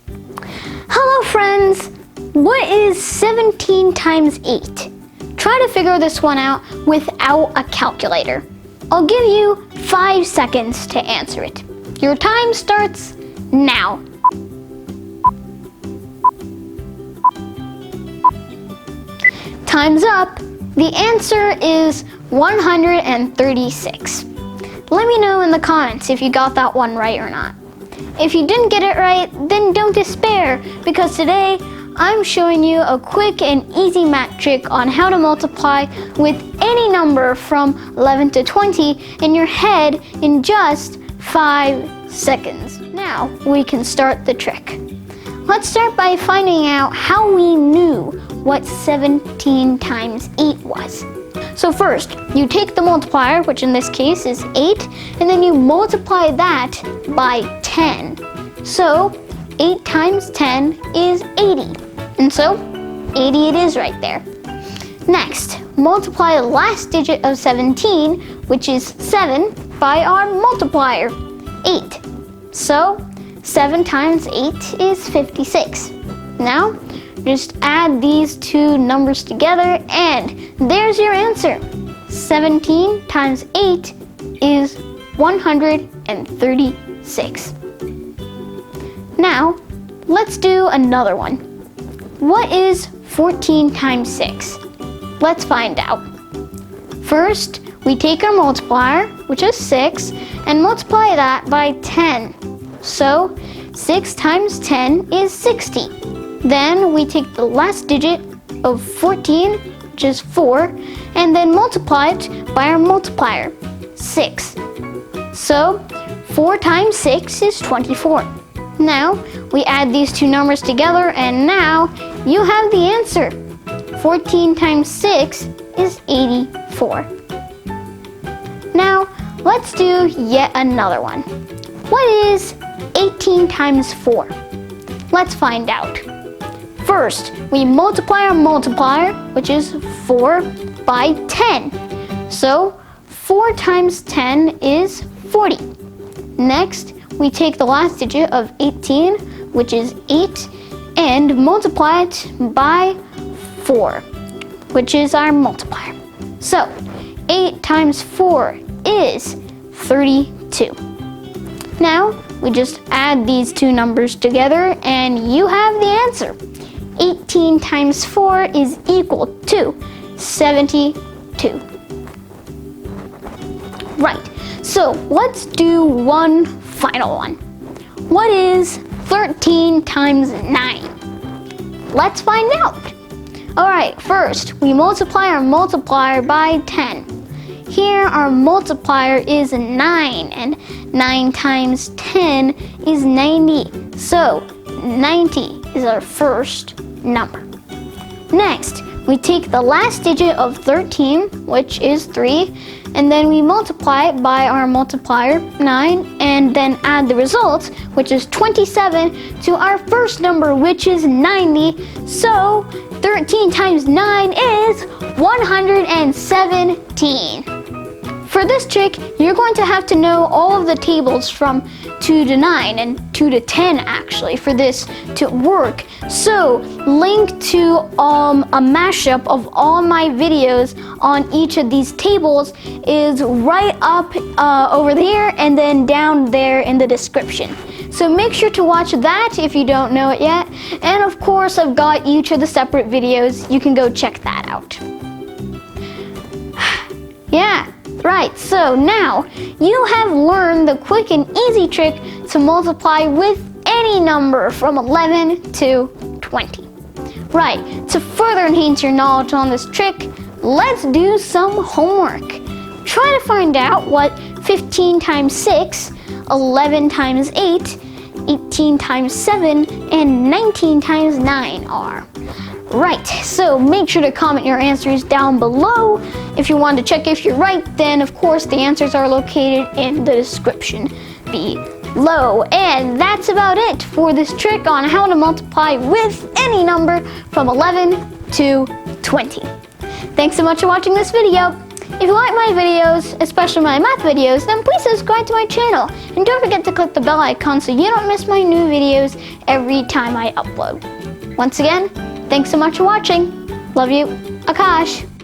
Hello friends! What is 17 times 8? Try to figure this one out without a calculator. I'll give you 5 seconds to answer it. Your time starts now. Time's up. The answer is 136. Let me know in the comments if you got that one right or not. If you didn't get it right, then don't despair, because today I'm showing you a quick and easy math trick on how to multiply with any number from 11 to 20 in your head in just 5 seconds. Now we can start the trick. Let's start by finding out how we knew what 17 times 8 was. So first, you take the multiplier, which in this case is 8, and then you multiply that by 10. So 8 times 10 is 80. And so 80 it is right there. Next, multiply the last digit of 17, which is 7, by our multiplier, 8. So 7 times 8 is 56. Now, just add these two numbers together and there's your answer. 17 times 8 is 136. Now, let's do another one. What is 14 times 6? Let's find out. First, we take our multiplier, which is 6, and multiply that by 10. So 6 times 10 is 60. Then we take the last digit of 14, which is 4, and then multiply it by our multiplier, 6. So 4 times 6 is 24. Now we add these two numbers together and now you have the answer. 14 times 6 is 84. Now let's do yet another one. What is 18 times 4? Let's find out. First, we multiply our multiplier, which is 4, by 10. So 4 times 10 is 40. Next, we take the last digit of 18, which is 8, and multiply it by 4, which is our multiplier. So 8 times 4 is 32. Now, we just add these two numbers together and you have the answer. 18 times 4 is equal to 72. Right, so let's do one final one. What is 13 times 9? Let's find out. Alright, first we multiply our multiplier by 10. Here our multiplier is 9 and 9 times 10 is 90. So 90 is our first number. Next, we take the last digit of 13, which is 3, and then we multiply it by our multiplier, 9, and then add the results, which is 27, to our first number, which is 90. So 13 times 9 is 117. For this trick, you're going to have to know all of the tables from 2 to 9 and 2 to 10 actually for this to work. So link to a mashup of all my videos on each of these tables is right up over here and then down there in the description. So make sure to watch that if you don't know it yet. And of course, I've got each of the separate videos. You can go check that out. Yeah. Right, so now you have learned the quick and easy trick to multiply with any number from 11 to 20. Right, to further enhance your knowledge on this trick, let's do some homework. Try to find out what 15 times 6, 11 times 8, 18 times 7, and 19 times 9 are. Right, so make sure to comment your answers down below. If you want to check if you're right, then of course the answers are located in the description below. And that's about it for this trick on how to multiply with any number from 11 to 20. Thanks so much for watching this video. If you like my videos, especially my math videos, then please subscribe to my channel. And don't forget to click the bell icon so you don't miss my new videos every time I upload. Once again, thanks so much for watching. Love you, Akash.